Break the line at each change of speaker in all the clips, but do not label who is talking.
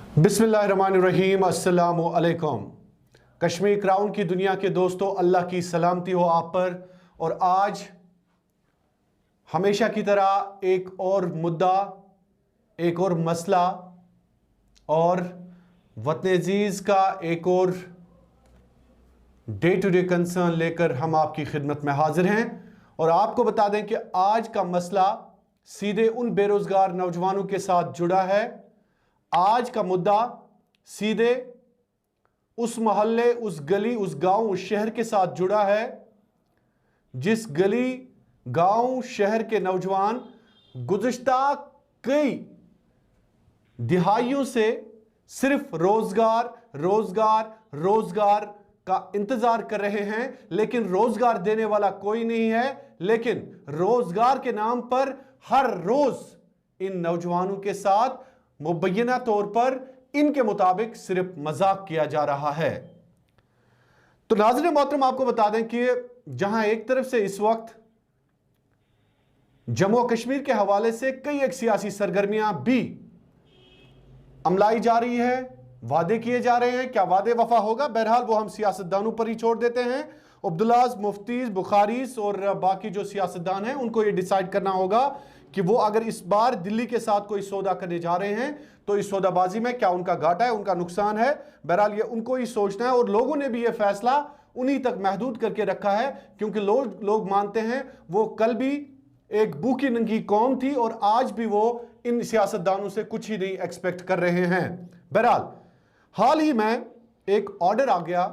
बिस्मिल्लाहिर्रहमानिर्रहीम, अस्सलामु अलैकुम। कश्मीर क्राउन की दुनिया के दोस्तों, अल्लाह की सलामती हो आप पर। और आज हमेशा की तरह एक और मुद्दा, एक और मसला और वतन अजीज़ का एक और डे टू डे कंसर्न लेकर हम आपकी खिदमत में हाजिर हैं। और आपको बता दें कि आज का मसला सीधे उन बेरोज़गार नौजवानों के साथ जुड़ा है। आज का मुद्दा सीधे उस मोहल्ले, उस गली, उस गांव, उस शहर के साथ जुड़ा है जिस गली, गांव, शहर के नौजवान गुज़िश्ता कई दिहाइयों से सिर्फ रोजगार रोजगार रोजगार का इंतजार कर रहे हैं, लेकिन रोजगार देने वाला कोई नहीं है। लेकिन रोजगार के नाम पर हर रोज इन नौजवानों के साथ मुबैना तौर पर इनके मुताबिक सिर्फ मजाक किया जा रहा है। तो नाज़रीन मोहतरम, आपको बता दें कि जहां एक तरफ से इस वक्त जम्मू कश्मीर के हवाले से कई एक सियासी सरगर्मियां भी अमलाई जा रही है, वादे किए जा रहे हैं। क्या वादे वफा होगा? बहरहाल वो हम सियासतदानों पर ही छोड़ देते हैं। अब्दुल्लाज, मुफ्तीज, बुखारीस और बाकी जो सियासतदान हैं उनको ये डिसाइड करना होगा कि वो अगर इस बार दिल्ली के साथ कोई सौदा करने जा रहे हैं तो इस सौदाबाजी में क्या उनका घाटा है, उनका नुकसान है। बहरहाल ये उनको ही सोचना है। और लोगों ने भी ये फैसला उन्हीं तक महदूद करके रखा है, क्योंकि लोग मानते हैं वो कल भी एक भूखी नंगी कौम थी और आज भी वो इन सियासतदानों से कुछ ही नहीं एक्सपेक्ट कर रहे हैं। बहरहाल हाल ही में एक ऑर्डर आ गया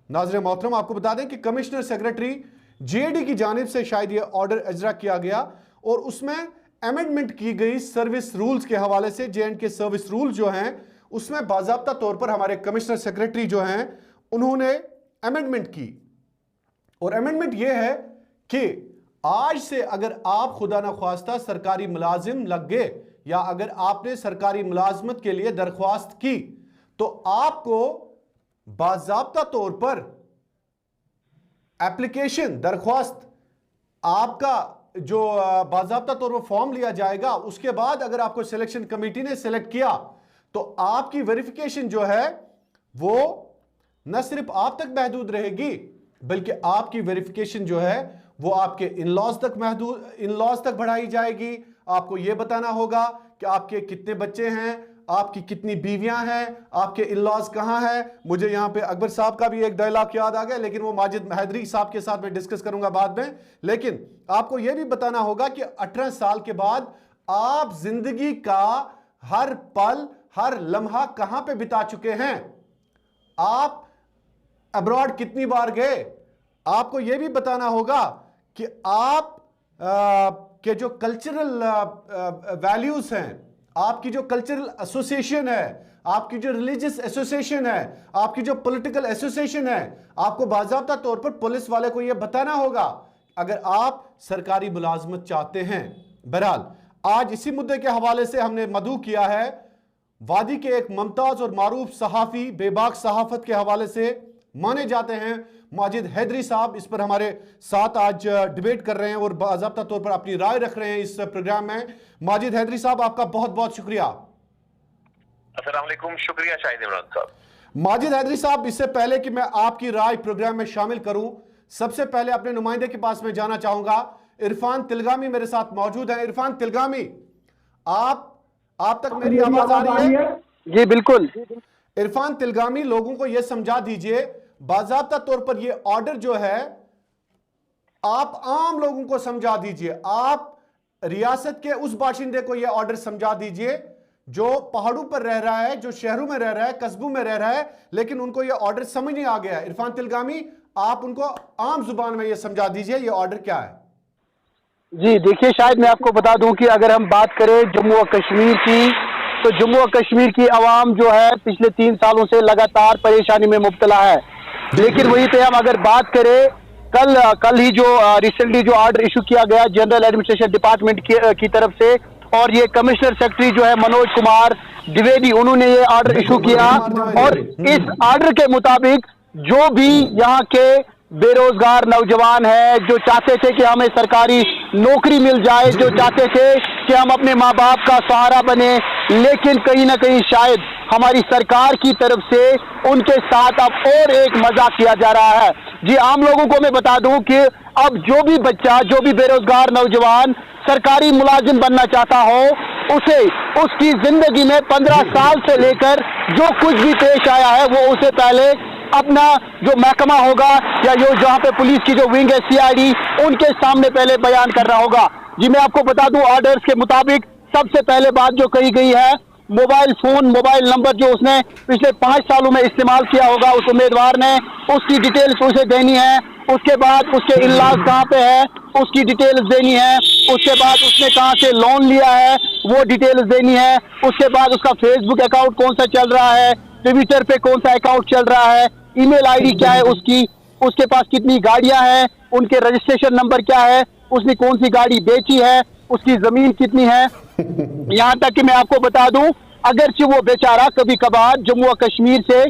नाज़रीन मोहतरम, आपको बता दें कि कमिश्नर सेक्रेटरी जेडी की जानिब से शायद ये ऑर्डर इजरा किया गया और उसमें अमेंडमेंट की गई सर्विस रूल्स के हवाले से। जे&के के सर्विस रूल जो हैं उसमें बाज़ाब्ता तौर पर हमारे कमिश्नर सेक्रेटरी जो हैं उन्होंने अमेंडमेंट की। और अमेंडमेंट यह है कि आज से अगर आप खुदा न ख्वास्ता सरकारी मुलाजिम लग गए या अगर आपने सरकारी मुलाजमत के लिए दरख्वास्त की तो आपको बाज़ाब्ता तौर पर एप्लीकेशन, दरख्वास्त, आपका जो बाज़ाब्ता तौर पर फॉर्म लिया जाएगा। उसके बाद अगर आपको सिलेक्शन कमेटी ने सिलेक्ट किया तो आपकी वेरिफिकेशन जो है वो न सिर्फ आप तक महदूद रहेगी, बल्कि आपकी वेरिफिकेशन जो है वो आपके इन-लॉज तक बढ़ाई जाएगी। आपको यह बताना होगा कि आपके कितने बच्चे हैं, आपकी कितनी बीवियां हैं, आपके इन-लॉज कहां हैं। मुझे यहां पे अकबर साहब का भी एक डायलॉग याद आ गया, लेकिन वो माजिद हैदरी साहब के साथ मैं डिस्कस करूंगा बाद में। लेकिन आपको यह भी बताना होगा कि 18 साल के बाद आप जिंदगी का हर पल, हर लम्हा कहां पे बिता चुके हैं, आप अब्रॉड कितनी बार गए। आपको यह भी बताना होगा कि आप के जो कल्चरल वैल्यूज हैं, आपकी जो कल्चरल एसोसिएशन है, आपकी जो रिलीजियस एसोसिएशन है, आपकी जो पॉलिटिकल एसोसिएशन है, आपको बाज़ाब्ता तौर पर पुलिस वाले को यह बताना होगा अगर आप सरकारी मुलाजमत चाहते हैं। बहरहाल आज इसी मुद्दे के हवाले से हमने मदऊ किया है वादी के एक मुमताज और मारूफ सहाफ़ी, बेबाक सहाफत के हवाले से माने जाते हैं माजिद हैदरी साहब। इस पर हमारे साथ आज डिबेट कर रहे हैं और बाज़ाब्ता तौर पर अपनी राय रख रहे हैं इस प्रोग्राम में। माजिद हैदरी साहब, आपका बहुत बहुत शुक्रिया।
अस्सलाम वालेकुम। शुक्रिया शाहिद इमरान साहब।
माजिद हैदरी साहब, इससे पहले कि मैं आपकी राय प्रोग्राम में शामिल करूं, सबसे पहले अपने नुमाइंदे के पास में जाना चाहूंगा। इरफान तिलगामी मेरे साथ मौजूद है। इरफान तिलगामी, आप तक मेरी आवाज आ रही है?
जी बिल्कुल।
इरफान तिलगामी, लोगों को यह समझा दीजिए बाज़ाब्ता तौर पर यह ऑर्डर जो है आप आम लोगों को समझा दीजिए। आप रियासत के उस बाशिंदे को यह ऑर्डर समझा दीजिए जो पहाड़ों पर रह रहा है, जो शहरों में रह रहा है, कस्बों में रह रहा है, लेकिन उनको यह ऑर्डर समझ नहीं आ गया। इरफान तिलगामी, आप उनको आम जुबान में यह समझा दीजिए यह ऑर्डर क्या है।
जी देखिए, शायद मैं आपको बता दूं कि अगर हम बात करें जम्मू और कश्मीर की, तो जम्मू और कश्मीर की आवाम जो है पिछले 3 सालों से लगातार परेशानी में मुब्तला है। लेकिन वहीं पे हम अगर बात करें, कल ही जो रिसेंटली जो ऑर्डर इशू किया गया जनरल एडमिनिस्ट्रेशन डिपार्टमेंट की तरफ से, और ये कमिश्नर सेक्रेटरी जो है मनोज कुमार द्विवेदी, उन्होंने ये ऑर्डर इशू किया। और इस ऑर्डर के मुताबिक जो भी यहाँ के बेरोजगार नौजवान है, जो चाहते थे कि हमें सरकारी नौकरी मिल जाए, जो चाहते थे कि हम अपने माँ बाप का सहारा बने, लेकिन कहीं ना कहीं शायद हमारी सरकार की तरफ से उनके साथ अब और एक मजाक किया जा रहा है। जी, आम लोगों को मैं बता दूं कि अब जो भी बच्चा, जो भी बेरोजगार नौजवान सरकारी मुलाजिम बनना चाहता हो, उसे उसकी जिंदगी में 15 साल से लेकर जो कुछ भी पेश आया है वो उसे पहले अपना जो महकमा होगा या जो जहां पे पुलिस की जो विंग है सीआईडी, उनके सामने पहले बयान करना होगा। जी, मैं आपको बता दूं ऑर्डर्स के मुताबिक सबसे पहले बात जो कही गई है, मोबाइल फोन, मोबाइल नंबर जो उसने पिछले 5 सालों में इस्तेमाल किया होगा उस उम्मीदवार ने, उसकी डिटेल्स उसे देनी है। उसके बाद उसके इलाज कहाँ पे है उसकी डिटेल्स देनी है। उसके बाद उसने कहाँ से लोन लिया है वो डिटेल्स देनी है। उसके बाद उसका फेसबुक अकाउंट कौन सा चल रहा है, ट्विटर पे कौन सा अकाउंट चल रहा है, ईमेल आईडी क्या है उसकी, उसके पास कितनी गाड़ियां हैं, उनके रजिस्ट्रेशन नंबर क्या है, उसने कौन सी गाड़ी बेची है, उसकी जमीन कितनी है। यहाँ तक कि मैं आपको बता दूं, अगरचे वो बेचारा कभी कभार जम्मू और कश्मीर से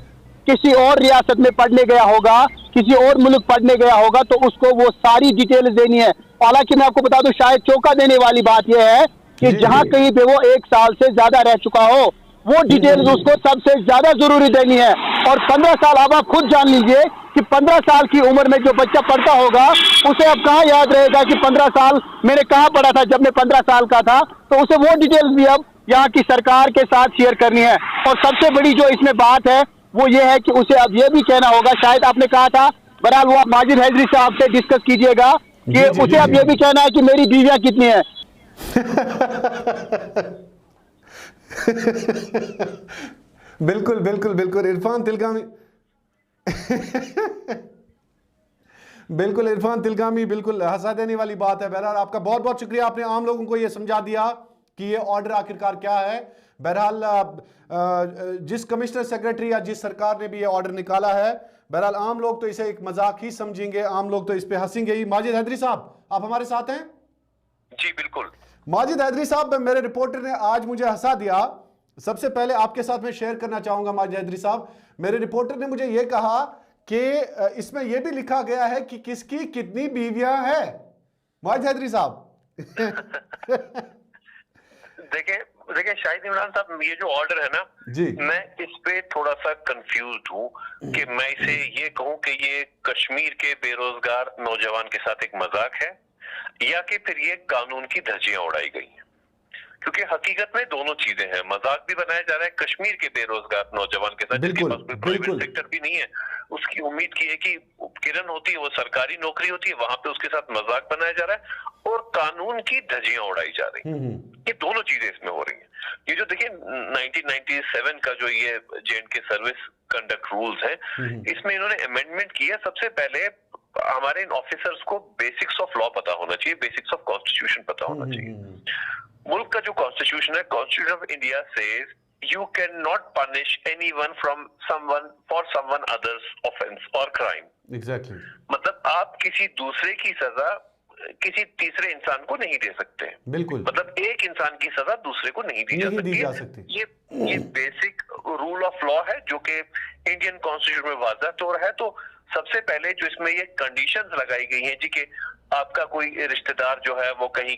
किसी और रियासत में पढ़ने गया होगा, किसी और मुल्क पढ़ने गया होगा, तो उसको वो सारी डिटेल्स देनी है। हालांकि मैं आपको बता दूं, शायद चौंका देने वाली बात यह है कि जहां कहीं पे वो 1 साल से ज्यादा रह चुका हो, वो डिटेल्स उसको सबसे ज्यादा जरूरी देनी है। और 15 साल, अब आप खुद जान लीजिए कि 15 साल की उम्र में जो बच्चा पढ़ता होगा, उसे अब कहाँ याद रहेगा कि 15 साल मैंने कहाँ पढ़ा था जब मैं 15 साल का था। तो उसे वो डिटेल्स भी अब यहाँ की सरकार के साथ शेयर करनी है। और सबसे बड़ी जो इसमें बात है वो ये है कि उसे अब ये भी कहना होगा, शायद आपने कहा था, बहरहाल वो आप माजिद हैदरी साहब से डिस्कस कीजिएगा कि उसे अब ये भी कहना है कि मेरी बीवियां कितनी है।
बिल्कुल बिल्कुल बिल्कुल इरफान तिलगामी बिल्कुल इरफान तिलगामी, बिल्कुल हंसा देने वाली बात है। बहरहाल आपका बहुत बहुत शुक्रिया, आपने आम लोगों को यह समझा दिया कि ये ऑर्डर आखिरकार क्या है। बहरहाल जिस कमिश्नर सेक्रेटरी या जिस सरकार ने भी ये ऑर्डर निकाला है, बहरहाल आम लोग तो इसे एक मजाक ही समझेंगे, आम लोग तो इस पे हंसेंगे ही। माजिद हैदरी साहब, आप हमारे साथ हैं?
जी बिल्कुल।
माजिद हैदरी साहब, मेरे रिपोर्टर ने आज मुझे हंसा दिया। सबसे पहले आपके साथ मैं शेयर करना चाहूंगा माजिद हैदरी साहब, मेरे रिपोर्टर ने मुझे यह कहा कि इसमें यह भी लिखा गया है कि किसकी कितनी बीवियां हैं। माजिद हैदरी साहब
देखिए शाहिद इमरान साहब, ये जो ऑर्डर है ना जी, मैं इस पे थोड़ा सा कंफ्यूज हूँ कि मैं इसे ये कहूँ कि ये कश्मीर के बेरोजगार नौजवान के साथ एक मजाक है या कि फिर ये कानून की धज्जियां उड़ाई गई हैं। क्योंकि हकीकत में दोनों चीजें हैं। मजाक भी बनाया जा रहा है कश्मीर के बेरोजगार नौजवान के साथ, जिसके पास कोई प्राइवेट सेक्टर भी नहीं है, उसकी उम्मीद की है कि किरण होती है, वो सरकारी नौकरी होती है, वहां पे उसके साथ मजाक बनाया जा रहा है और कानून की धज्जियां उड़ाई जा रही हैं। ये दोनों चीजें इसमें हो रही हैं। ये जो देखिए 1997 का जो ये J&K सर्विस कंडक्ट रूल्स है, इसमें इन्होंने अमेंडमेंट किया। सबसे पहले हमारे इन ऑफिसर्स को बेसिक्स ऑफ लॉ पता होना चाहिए, बेसिक्स ऑफ कॉन्स्टिट्यूशन पता होना चाहिए। मुल्क का जो कॉन्स्टिट्यूशन है, constitution of India says you cannot punish anyone from someone for someone other's offense or crime.
Exactly.
मतलब आप किसी दूसरे की सजा किसी तीसरे इंसान को नहीं दे सकते।
बिल्कुल।
मतलब एक इंसान की सजा दूसरे को नहीं दी जा सकती। ये बेसिक रूल ऑफ लॉ है जो कि इंडियन कॉन्स्टिट्यूशन में वाज़ह तौर है। तो सबसे पहले जो इसमें ये कंडीशंस लगाई गई हैं जी कि आपका कोई रिश्तेदार जो है वो कहीं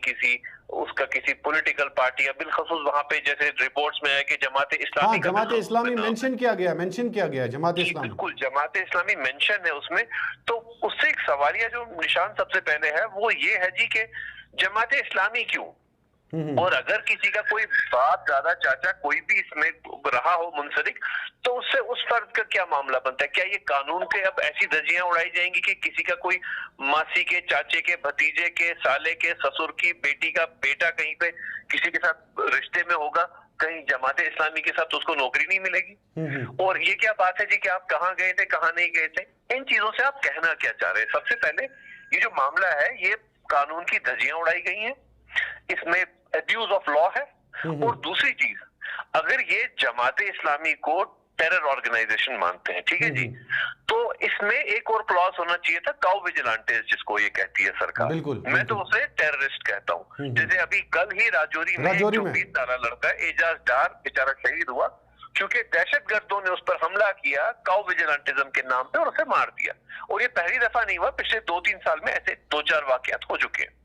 उसका किसी पॉलिटिकल पार्टी या बिलखसूस वहां पे जैसे रिपोर्ट्स में है कि जमात इस्लामी,
जमात इस्लामी मेंशन किया गया जमात इस्लामी,
बिल्कुल जमात इस्लामी मेंशन है उसमें। तो उससे एक सवालिया जो निशान सबसे पहले है वो ये है जी कि जमात इस्लामी क्यों, और अगर किसी का कोई बाप दादा चाचा कोई भी इसमें रहा हो मुंसलिक, तो उससे उस फर्द का क्या मामला बनता है? क्या ये कानून के अब ऐसी धज्जियां उड़ाई जाएंगी कि किसी का कोई मासी के, चाचे के, भतीजे के, साले के, ससुर की बेटी का बेटा कहीं पे किसी के साथ रिश्ते में होगा, कहीं जमात इस्लामी के साथ उसको नौकरी नहीं मिलेगी? और ये क्या बात है जी कि आप कहाँ गए थे, कहाँ नहीं गए थे? इन चीजों से आप कहना क्या चाह रहे हैं? सबसे पहले ये जो मामला है ये कानून की धज्जियां उड़ाई गई हैं, इसमें अब्यूज ऑफ लॉ है। और दूसरी चीज, अगर ये जमात इस्लामी को टेरर ऑर्गेनाइजेशन मानते हैं, ठीक है जी, तो इसमें एक और क्लॉज होना चाहिए था, काउ विजिलेंटेस जिसको ये कहती है सरकार। मैं तो उसे टेररिस्ट कहता हूँ। जैसे अभी कल ही राजौरी में 20 साल लड़का एजाज डार बेचारा शहीद हुआ, क्योंकि दहशतगर्दों ने उस पर हमला किया काउ विजिलेंटिज्म के नाम पे और उसे मार दिया। और ये पहली दफा नहीं हुआ, पिछले 2-3 साल में ऐसे 2-4 वाकयात हो चुके हैं।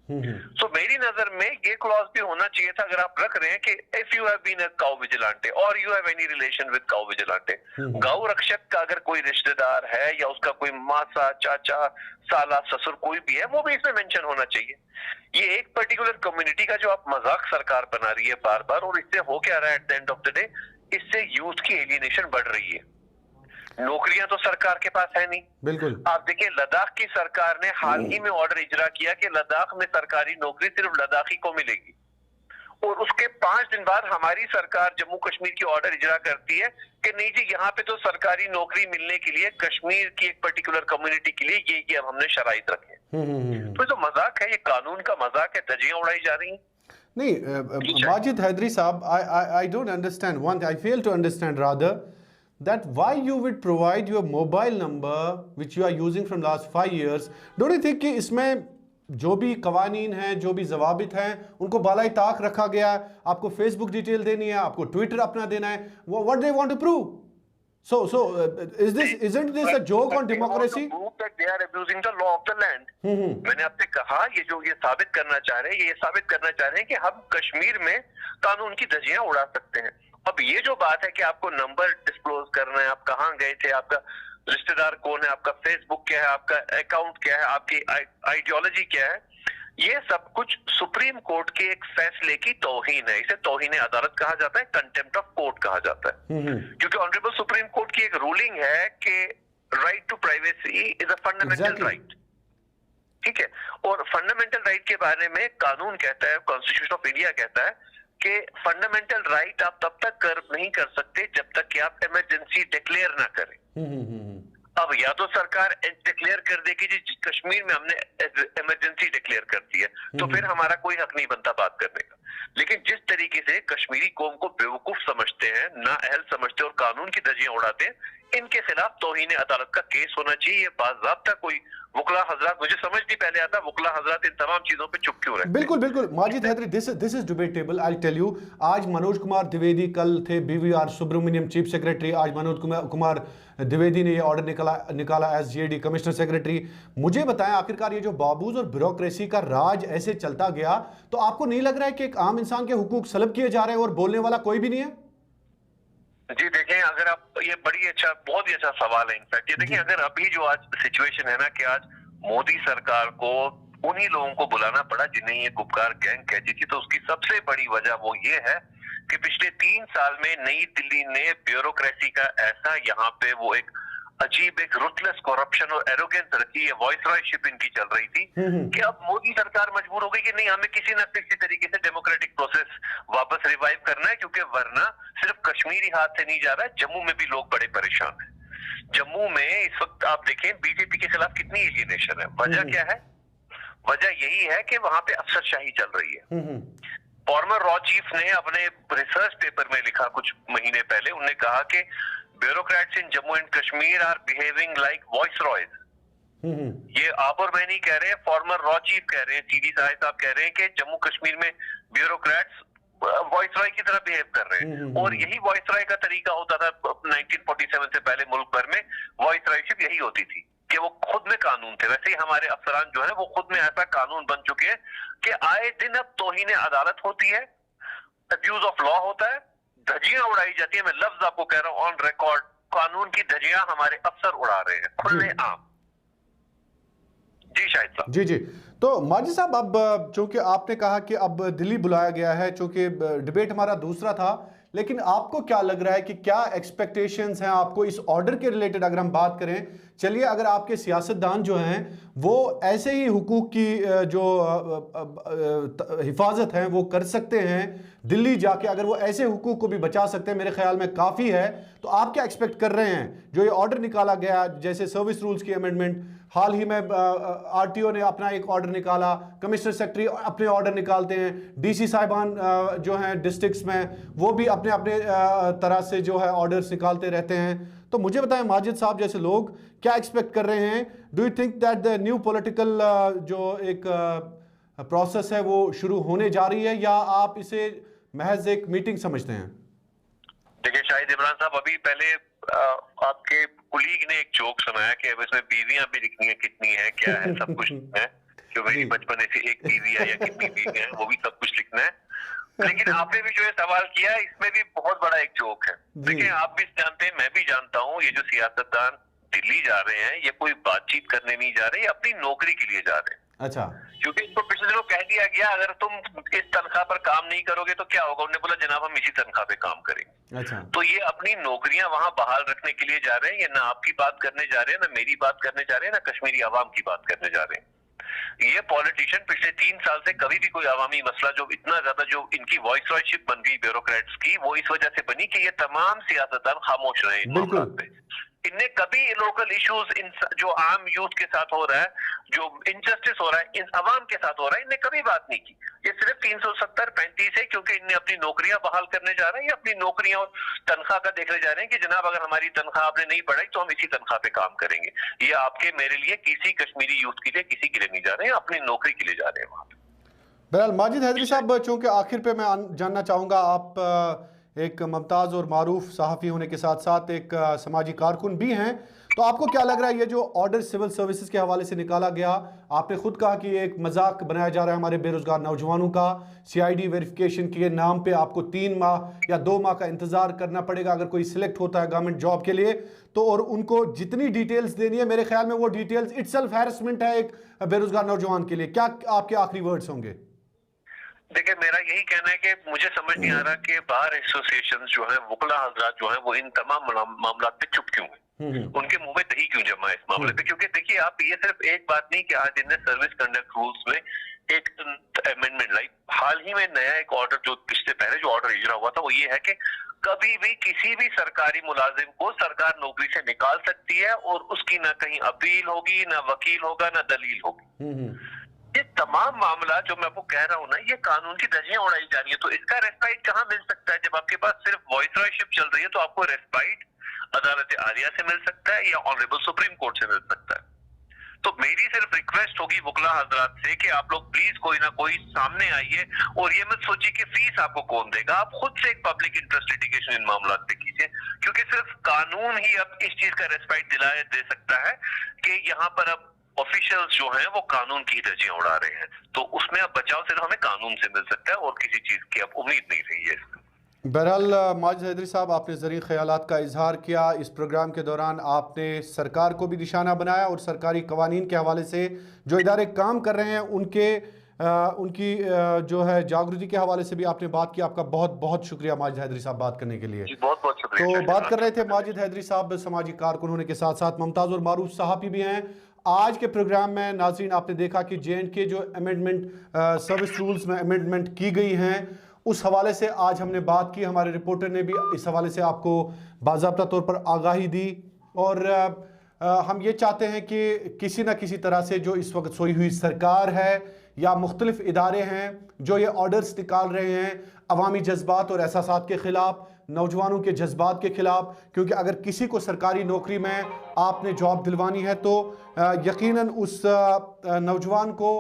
सो मेरी नजर में ये क्लॉज भी होना चाहिए था, अगर आप रख रहे हैं कि if you have been a cow vigilante और you have any relation with cow vigilante, गौ रक्षक का अगर कोई रिश्तेदार है या उसका कोई मासा, चाचा, साला, ससुर कोई भी है, वो भी इसमें मेंशन होना चाहिए। ये एक पर्टिकुलर कम्युनिटी का जो आप मजाक सरकार बना रही है बार बार, और इससे हो क्या रहा है at the end of the day, इससे यूथ की एलियनेशन बढ़ रही है। नौकरियां तो सरकार के पास है नहीं।
बिल्कुल।
आप देखिए लद्दाख की सरकार ने हाल ही में ऑर्डर इजरा किया कि लद्दाख में सरकारी नौकरी सिर्फ लद्दाखी को मिलेगी, और उसके 5 दिन बाद हमारी सरकार जम्मू कश्मीर की ऑर्डर इजरा करती है कि नहीं जी, यहाँ पे तो सरकारी नौकरी मिलने के लिए कश्मीर की एक पर्टिकुलर कम्युनिटी के लिए ये अब हमने शराइत रखे। तो जो मजाक है, ये कानून का मजाक है, धज्जियां उड़ाई जा रही हैं।
नहीं, माजिद हैदरी साहब, I don't understand one, I fail to understand rather that why you would provide your mobile number which you are using from last 5 years. Don't you think कि इसमें जो भी कवानीन हैं, जो भी जवाबित हैं, उनको बालाई ताक रखा गया है? आपको फेसबुक डिटेल देनी है, आपको ट्विटर अपना देना है, what they want to prove? So isn't this a joke on democracy?
That they are abusing the law of the land. मैंने आपसे कहा, ये जो ये साबित करना चाह रहे हैं, ये साबित करना चाह रहे हैं कि हम कश्मीर में कानून की धज्जियां उड़ा सकते हैं। अब ये जो बात है कि आपको नंबर डिस्क्लोज करना है, आप कहाँ गए थे, आपका रिश्तेदार कौन है, आपका फेसबुक क्या है, आपका अकाउंट क्या है, आपकी आइडियोलॉजी क्या है, ये सब कुछ सुप्रीम कोर्ट के एक फैसले की तौहीन है। इसे तौहीन अदालत कहा जाता है, कंटेम्प्ट ऑफ कोर्ट कहा जाता है। क्योंकि ऑनरेबल सुप्रीम कोर्ट की एक रूलिंग है कि right to privacy is a fundamental right. ठीक है, और फंडामेंटल राइट के बारे में कानून कहता है, कॉन्स्टिट्यूशन ऑफ इंडिया कहता है कि फंडामेंटल राइट आप तब तक नहीं कर सकते जब तक कि आप इमरजेंसी डिक्लेयर ना करें। अब या तो सरकार डिक्लेयर कर देगी जी कश्मीर में हमने इमरजेंसी डिक्लेयर कर दी है, तो फिर हमारा कोई हक नहीं बनता बात करने का। लेकिन जिस तरीके से कश्मीरी कौम को बेवकूफ समझते हैं, नाअहल समझते हैं और कानून की धज्जियां उड़ाते हैं, इनके खिलाफ तौहीन अदालत का केस होना चाहिए। ये बाज़ाब्ता कोई वकला हजरात, मुझे समझ नहीं पहले आता वकला हजरात इन तमाम चीजों पे चुप क्यों रहते हैं।
बिल्कुल बिल्कुल Majid Haidari, this is debatable. I tell you, आज मनोज कुमार द्विवेदी, कल थे BVR सुब्रमण्यम चीफ सेक्रेटरी, आज मनोज कुमार द्विवेदी ने ये ऑर्डर निकाला एज JD कमिश्नर सेक्रेटरी। मुझे बताएं, आखिरकार ये जो बाबूज और ब्यूरोक्रेसी का राज ऐसे चलता गया, तो आपको नहीं लग रहा है कि एक आम इंसान के हुकूक सलब किए जा रहे हैं और बोलने वाला कोई भी नहीं है?
जी देखें, अगर आप, ये बड़ी अच्छा, बहुत ही अच्छा सवाल है इनफैक्ट। ये देखिए, अगर अभी जो आज सिचुएशन है ना कि आज मोदी सरकार को उन्हीं लोगों को बुलाना पड़ा जिन्हें ये गुपकार गैंग कहती थी, तो उसकी सबसे बड़ी वजह वो ये है कि पिछले 3 साल में नई दिल्ली ने ब्यूरोक्रेसी का ऐसा यहाँ पे वो एक अजीब एक रुथलेस करप्शन और एरोगेंस रखी है, वॉइसरॉयशिप इनकी चल रही थी कि अब मोदी सरकार मजबूर हो गई कि नहीं, हमें किसी न किसी तरीके से डेमोक्रेटिक प्रोसेस वापस रिवाइव करना है, क्योंकि वरना सिर्फ कश्मीरी हाथ से नहीं जा रहा है, जम्मू में भी लोग बड़े परेशान हैं। जम्मू में इस वक्त आप देखें बीजेपी के खिलाफ कितनी एलियनेशन है। वजह क्या है? वजह यही है कि वहां पे अफसरशाही चल रही है। फॉर्मर रॉ चीफ ने अपने रिसर्च पेपर में लिखा कुछ महीने पहले, उन्होंने कहा कि bureaucrats in Jammu and Kashmir are behaving like viceroys. ये आप और मैं नहीं कह रहे हैं, फॉर्मर रॉ चीफ कह रहे हैं, CD साहब कह रहे हैं कि जम्मू कश्मीर में ब्यूरोक्रेट्स वॉइसरॉय की तरह बिहेव कर रहे हैं। और यही वॉइसरॉय का तरीका होता था 1947 से पहले मुल्क भर में वॉइसरॉयशिप यही होती थी कि वो खुद में कानून थे। वैसे ही हमारे अफसरान जो है वो खुद में ऐसा कानून बन चुके हैं कि आए दिन अब तौहीन अदालत होती है, अब्यूज ऑफ लॉ होता है, धज्जियां उड़ाई जाती है। मैं लफ्ज आपको कह रहा हूं ऑन रिकॉर्ड, कानून की धज्जियां हमारे अफसर उड़ा रहे हैं खुले आम। जी शाहिद साहब।
जी। तो माजिद साहब, अब चूंकि आपने कहा कि अब दिल्ली बुलाया गया है, चूंकि डिबेट हमारा दूसरा था, लेकिन आपको क्या लग रहा है कि क्या एक्सपेक्टेशंस हैं आपको इस ऑर्डर के रिलेटेड? अगर हम बात करें, चलिए, अगर आपके सियासतदान जो हैं वो ऐसे ही हुकूक की जो हिफाजत है वो कर सकते हैं दिल्ली जाके, अगर वो ऐसे हुकूक को भी बचा सकते हैं, मेरे ख्याल में काफ़ी है, तो आप क्या एक्सपेक्ट कर रहे हैं? जो ये ऑर्डर निकाला गया, जैसे सर्विस रूल्स की अमेंडमेंट, हाल ही में RTO ने अपना एक ऑर्डर निकाला, कमिश्नर सेक्रेटरी अपने ऑर्डर निकालते हैं, DC साहिबान जो हैं डिस्ट्रिक्ट्स में वो भी अपने अपने तरह से जो है ऑर्डर्स निकालते रहते हैं। तो मुझे बताएं माजिद साहब जैसे लोग क्या एक्सपेक्ट कर रहे हैं? Do you think that the new political जो एक प्रोसेस है वो शुरू होने जा रही है, या आप इसे महज एक मीटिंग समझते हैं?
देखिए शाहिद इमरान साहब, अभी पहले आपके कुलीग ने एक जोक सुनाया कि अब इसमें बीवियां भी लिखनी है, कितनी है, क्या है, सब कुछ लिखना है, जो मेरी बचपन से एक बीवी है या कितनी बीवी है, वो भी सब कुछ लिखना है। लेकिन आपने भी जो है सवाल किया, इसमें भी बहुत बड़ा एक जोक है। देखिए, आप भी जानते हैं, मैं भी जानता हूँ, ये जो सियासतदान दिल्ली जा रहे हैं, ये कोई बातचीत करने नहीं जा रहे, ये अपनी नौकरी के लिए जा रहे हैं।
अच्छा।
क्योंकि इनको पिछले दिनों कह दिया गया अगर तुम इस तनख्वाह पर काम नहीं करोगे तो क्या होगा, उन्होंने बोला जनाब हम इसी तनख्वाह पे काम करेंगे।
अच्छा।
तो ये अपनी नौकरियां वहां बहाल रखने के लिए जा रहे हैं, ये ना आपकी बात करने जा रहे हैं, ना मेरी बात करने जा रहे हैं, ना कश्मीरी आवाम की बात करने जा रहे हैं। ये पॉलिटिशियन पिछले 3 साल से कभी भी कोई अवामी मसला जो इतना ज्यादा जो इनकी वॉइस रॉयशिप बन गई ब्यूरोक्रेट्स की, वो इस वजह से बनी कि ये तमाम सियासतदान खामोश रहे इन मामलों पे। इनने कभी लोकल इश्यूज जो आम यूथ के साथ हो रहा है, जो इनजस्टिस हो रहा है, इन अवाम के साथ हो रहा है, इनने कभी बात नहीं की। ये सिर्फ 370-35 है क्योंकि इनने अपनी नौकरियां बहाल करने जा रहे हैं, अपनी नौकरियां और तनख्वाह का देखने जा रहे हैं कि जनाब अगर हमारी तनख्वाह आपने नहीं बढ़ाई तो हम इसी तनख्वाह पे काम करेंगे। ये आपके मेरे लिए, किसी कश्मीरी यूथ के लिए, किसी के लिए नहीं जा रहे हैं, अपनी नौकरी के लिए जा रहे हैं वहां पे।
बहरहाल माजिद हैदरी साहब, चूंकि आखिर पे मैं जानना चाहूँगा, आप एक मुमताज़ और मारूफ सहाफ़ी होने के साथ साथ एक समाजी कारकुन भी हैं, तो आपको क्या लग रहा है ये जो ऑर्डर सिविल सर्विसेज के हवाले से निकाला गया, आपने खुद कहा कि ये एक मजाक बनाया जा रहा है हमारे बेरोज़गार नौजवानों का, CID वेरिफिकेशन के नाम पे आपको 3 माह या 2 माह का इंतज़ार करना पड़ेगा अगर कोई सिलेक्ट होता है गवर्नमेंट जॉब के लिए, तो और उनको जितनी डिटेल्स देनी है, मेरे ख्याल में वो डिटेल्स इटसेल्फ हैरेसमेंट है एक बेरोज़गार नौजवान के लिए। क्या आपके आखिरी वर्ड्स होंगे?
देखिए, मेरा यही कहना है कि मुझे समझ नहीं आ रहा कि बार एसोसिएशन जो है, वकला हजरात जो है, वो इन तमाम मामला पे चुप क्यों है, उनके मुंह में दही क्यों जमा है इस मामले पे। क्योंकि देखिए, आप ये सिर्फ एक बात नहीं कि आज इनने सर्विस कंडक्ट रूल्स में एक अमेंडमेंट लाई, हाल ही में नया एक ऑर्डर जो पिछले पहले जो ऑर्डर इजरा हुआ था वो ये है कि कभी भी किसी भी सरकारी मुलाजिम को सरकार नौकरी से निकाल सकती है और उसकी ना कहीं अपील होगी, ना वकील होगा, ना दलील होगी। ये तमाम मामला जो मैं आपको कह रहा हूँ ना, ये कानून की धज्जियां उड़ाई जा रही है। तो इसका रेस्पाइट कहाँ मिल सकता है? जब आपके पास सिर्फ वॉइस रॉयशिप चल रही है तो आपको रेस्पाइट अदालत आलिया से मिल सकता है या ऑनरेबल सुप्रीम कोर्ट से मिल सकता है। तो मेरी सिर्फ रिक्वेस्ट होगी वकला हजरात से कि आप लोग प्लीज कोई ना कोई सामने आइए और ये मत सोचिए कि फीस आपको कौन देगा, आप खुद से एक पब्लिक इंटरेस्ट लिटिगेशन इन मामला पे कीजिए, क्योंकि सिर्फ कानून ही अब इस चीज का रेस्पाइट दे सकता है कि यहाँ पर अब ऑफिशियल्स जो हैं वो कानून की धज्जियां उड़ा रहे हैं। तो उसमें अब बचाव सिर्फ हमें कानून से मिल सकता है और किसी चीज की अब उम्मीद नहीं रही है।
बहरहाल माजिद हैदरी साहब, आपने ज़रूरी ख्यालात का इजहार किया। इस प्रोग्राम के दौरान आपने सरकार को भी निशाना बनाया और सरकारी कवानीन के हवाले से जो इदारे काम कर रहे हैं उनकी जो है जागृति के हवाले से भी आपने बात की। आपका बहुत बहुत शुक्रिया माजिद हैदरी साहब बात करने के लिए।
बहुत बहुत शुक्रिया।
तो बात कर रहे थे माजिद हैदरी साहब, समाजी कारकुन होने के साथ साथ मुमताज़ और मारूफ सहाफ़ी भी हैं। आज के प्रोग्राम में नाज़रीन आपने देखा कि J&K जो अमेंडमेंट सर्विस रूल्स में अमेंडमेंट की गई हैं, उस हवाले से आज हमने बात की। हमारे रिपोर्टर ने भी इस हवाले से आपको बाज़ाब्ता तौर पर आगाही दी और हम ये चाहते हैं कि किसी न किसी तरह से जो इस वक्त सोई हुई सरकार है या मुख्तलिफ इदारे हैं जो ये ऑर्डर्स निकाल रहे हैं अवामी जज्बात और एहसासात के ख़िलाफ़, नौजवानों के जज्बात के ख़िलाफ़, क्योंकि अगर किसी को सरकारी नौकरी में आपने जॉब दिलवानी है तो यकीनन उस नौजवान को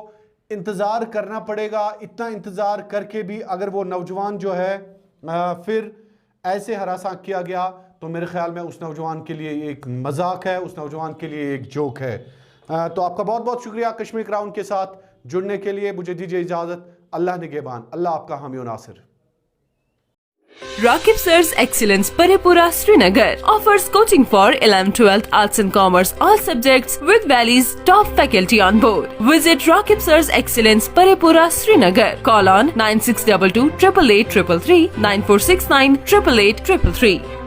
इंतज़ार करना पड़ेगा। इतना इंतज़ार करके भी अगर वो नौजवान जो है फिर ऐसे हरासा किया गया तो मेरे ख्याल में उस नौजवान के लिए एक मजाक है, उस नौजवान के लिए एक जोक है। तो आपका बहुत बहुत शुक्रिया कश्मीर क्राउन के साथ जुड़ने के लिए। मुझे दीजिए इजाज़त। अल्लाह निगहबान। अल्लाह आपका हामी और Nasir.
Rakib Sir's Excellence Parepura Srinagar offers coaching for 11th 12th Arts and Commerce all subjects with Valley's top faculty on board. Visit Rakib Sir's Excellence Parepura Srinagar. Call on 9622 888 333 9469 888 333.